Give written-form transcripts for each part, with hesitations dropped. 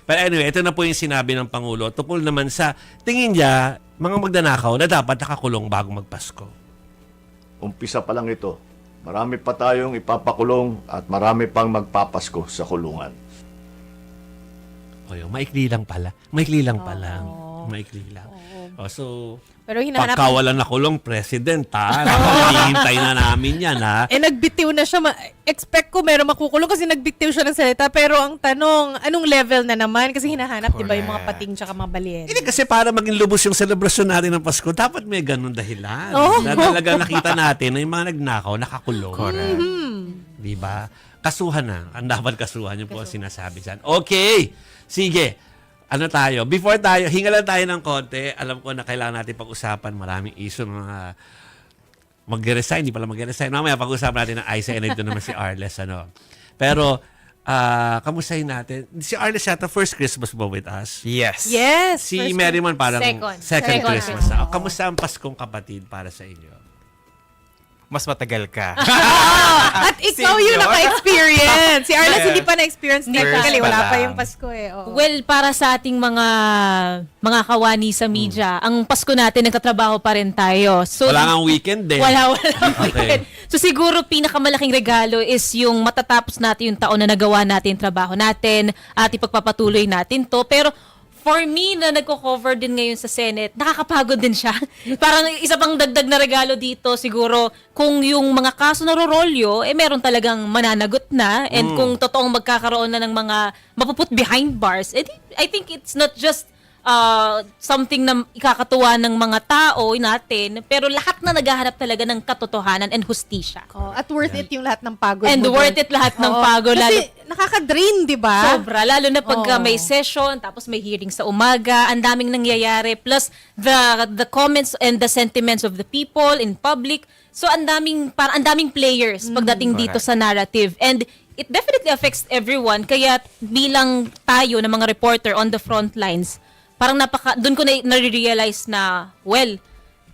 But anyway, ito na po yung sinabi ng Pangulo. Tungkol naman sa tingin niya, mga magnanakaw na dapat nakakulong bago magpasko. Umpisa pa lang ito. Marami pa tayong ipapakulong at marami pang magpapasko sa kulungan. O yun, maikli lang pala. Maikli lang pala. Maikli lang. O, so, Pero hinahanap pagka wala nakulong president, ha? Hihintay na namin yan, ha? nagbitiw na siya. Expect ko meron makukulong kasi nagbitiw siya ng salita. Pero ang tanong, anong level na naman? Kasi hinahanap, di ba, yung mga pating tsaka mga balyen. Hindi kasi para maging lubos yung selebrasyon natin ng Pasko, dapat may ganun dahilan. Oh. Na talaga nakita natin na yung mga nagnakaw, nakakulong. Correct. Di ba? Kasuhan na. Ang dapat kasuhan yung po ang sinasabi dyan. Okay. Sige. Ano tayo? Before tayo, hinga lang tayo ng konti. Alam ko na kailangan natin pag-usapan. Maraming issue mga mag-resign. Hindi pala mag-resign. Mamaya pag-usapan natin ng ISA and ito naman si Arles. Ano. Pero, kamustahin natin. Si Arles yata first Christmas ba with us? Yes. Yes. Si first- Merriman parang Second. second Second. Christmas. Kamusta ang Paskong kapatid para sa inyo? Mas matagal ka. At ikaw yung Senior. naka-experience. Si Arles Yeah. hindi pa na-experience. First Technically, pa wala pa lang. yung Pasko eh. Oo. Well, para sa ating mga kawani sa media, ang Pasko natin, nagtatrabaho pa rin tayo. So, Wala nga weekend din. Wala Okay. So siguro pinakamalaking regalo is yung matatapos natin yung taon na nagawa natin yung trabaho natin at ipagpapatuloy natin to. Pero for me na nagko-cover din ngayon sa Senate, nakakapagod din siya. Parang isa pang dagdag na regalo dito siguro kung yung mga kaso na rorolyo, meron talagang mananagot na and kung totoong magkakaroon na ng mga mapuput behind bars, I think it's not just something na ikakatuwa ng mga tao natin, pero lahat na naghahanap talaga ng katotohanan and hustisya. Oh, at worth it yung lahat ng pagod And mo worth doon. it lahat ng Oo. pagod. Kasi nakaka-drain, di ba? Sobra. Lalo na pagka Oo. may session, tapos may hearing sa umaga, ang daming nangyayari. Plus, the comments and the sentiments of the people in public. So, ang daming players pagdating dito sa narrative. And it definitely affects everyone. Kaya bilang tayo na mga reporter on the front lines, parang doon ko na-realize na, well,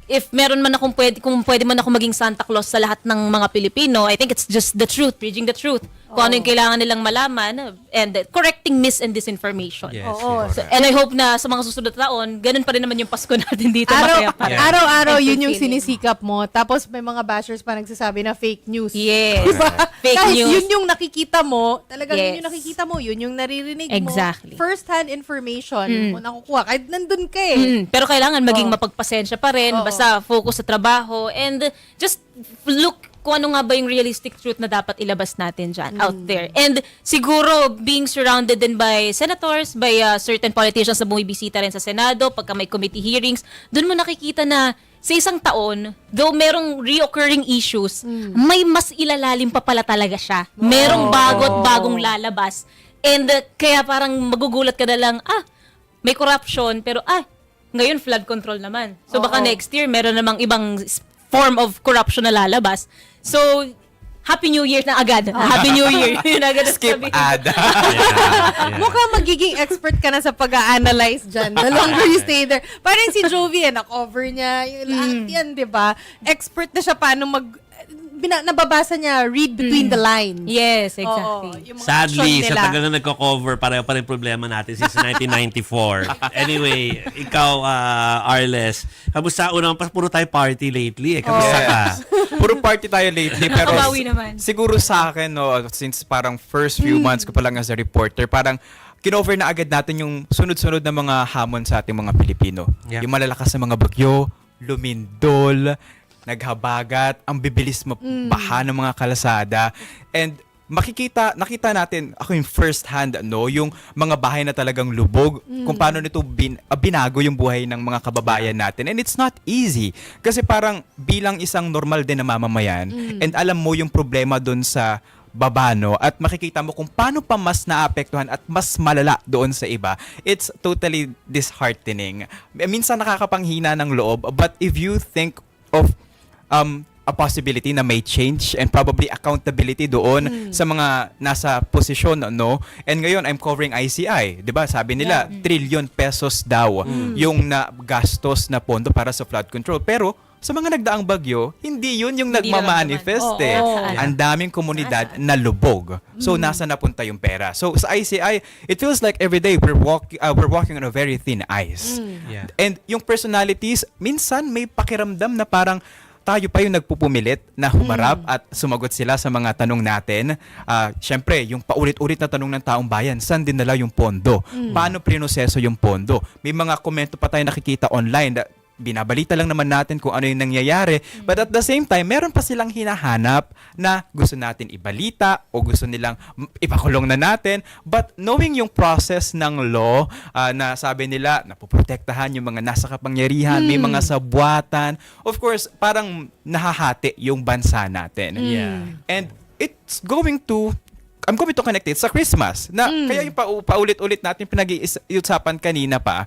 if meron man akong kung pwede man ako maging Santa Claus sa lahat ng mga Pilipino, I think it's just the truth, bridging the truth. Kung ano yung kailangan nilang malaman and correcting mis and disinformation. Yes, Oo. yes. So, and I hope na sa mga susunod na taon, ganun pa rin naman yung Pasko natin dito. Masaya pa rin. Araw-araw yun yung Entertaining. sinisikap mo. Tapos may mga bashers pa nagsasabi na fake news. Yes. Diba? Fake Kahit news. yun yung nakikita mo, talagang Yes. yun yung nakikita mo, yun yung naririnig Exactly. mo. First-hand information mo nakukuha. Kahit nandun ka eh. Pero kailangan maging Oo. mapagpasensya pa rin, Oo. basta focus sa trabaho, and just look kung ano nga ba yung realistic truth na dapat ilabas natin dyan, out there. And siguro, being surrounded din by senators, by certain politicians na bumibisita rin sa Senado, pagka may committee hearings, dun mo nakikita na sa isang taon, though merong reoccurring issues, may mas ilalalim pa pala talaga siya. Merong bago at bagong lalabas. And kaya parang magugulat ka na lang, may corruption, pero ngayon flood control naman. So baka next year meron namang ibang form of corruption na lalabas. So, Happy New Year na agad. Happy New Year. Yun agad ang Skip sabihin. ad. Yeah. Mukhang magiging expert ka na sa pag-a-analyze dyan. The longer you stay there. Parang si Jovi, na-cover niya. Yung lahat yan, di ba? Expert na siya paano nababasa niya, read between the lines. Yes, Oo, exactly. yung mga Sadly, action sa nila. tagal na nagko-cover, pareho pa rin problema natin since 1994. Anyway, ikaw, Arles, kamusta? Unang puro tayo party lately. Kamusta ka? Puro party tayo lately. Pero Nakabawi naman. siguro sa akin, no, since parang first few months ko pa lang as a reporter, parang kinover na agad natin yung sunod-sunod na mga hamon sa ating mga Pilipino. Yeah. Yung malalakas na mga bagyo, lumindol, naghabagat, ang bibilis mabaha ng mga kalasada. And nakita natin, ako yung first hand, no, yung mga bahay na talagang lubog, kung paano nito binago yung buhay ng mga kababayan natin. And it's not easy. Kasi parang bilang isang normal din na mamamayan, and alam mo yung problema dun sa baba, no, at makikita mo kung paano pa mas naapektuhan at mas malala doon sa iba, it's totally disheartening. Minsan nakakapanghina ng loob, but if you think of a possibility na may change and probably accountability doon sa mga nasa posisyon, no? And ngayon, I'm covering ICI. 'Di ba? Sabi nila, trillion pesos daw yung nagastos na pondo para sa flood control. Pero sa mga nagdaang bagyo, hindi yun yung Hindi nagmamanifest naman. eh. Oo. Ang daming komunidad na lubog. So, nasa napunta yung pera? So, sa ICI, it feels like every day we're walking on a very thin ice. Yeah. And yung personalities, minsan may pakiramdam na parang tayo pa yung nagpupumilit na humarap at sumagot sila sa mga tanong natin. Siyempre, yung paulit-ulit na tanong ng taong bayan, saan din nila yung pondo? Paano prinoseso yung pondo? May mga komento pa tayo nakikita online na binabalita lang naman natin kung ano yung nangyayari. But at the same time, meron pa silang hinahanap na gusto natin ibalita o gusto nilang ipakulong na natin. But knowing yung process ng law, na sabi nila, napoprotektahan yung mga nasa kapangyarihan, may mga sabwatan. Of course, parang nahahati yung bansa natin. Yeah. And I'm going to connect it sa Christmas. Na kaya yung paulit-ulit natin pinag-iusapan kanina pa,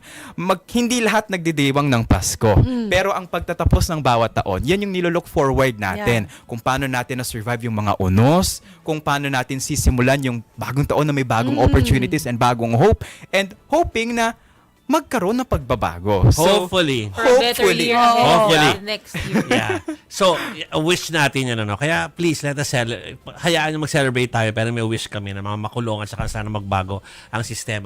hindi lahat nagdidiwang ng Pasko. Pero ang pagtatapos ng bawat taon, yan yung nilolook forward natin. Kung paano natin na-survive yung mga unos, kung paano natin sisimulan yung bagong taon na may bagong opportunities and bagong hope, and hoping na magkaroon ng pagbabago. So, Hopefully. For a better hopefully. year ahead. Hopefully. Next year. Yeah. So, wish natin yun, ano. Kaya, please, let us hayaan nyo mag-celebrate tayo, pero may wish kami na mga makulungan at sana magbago ang sistema.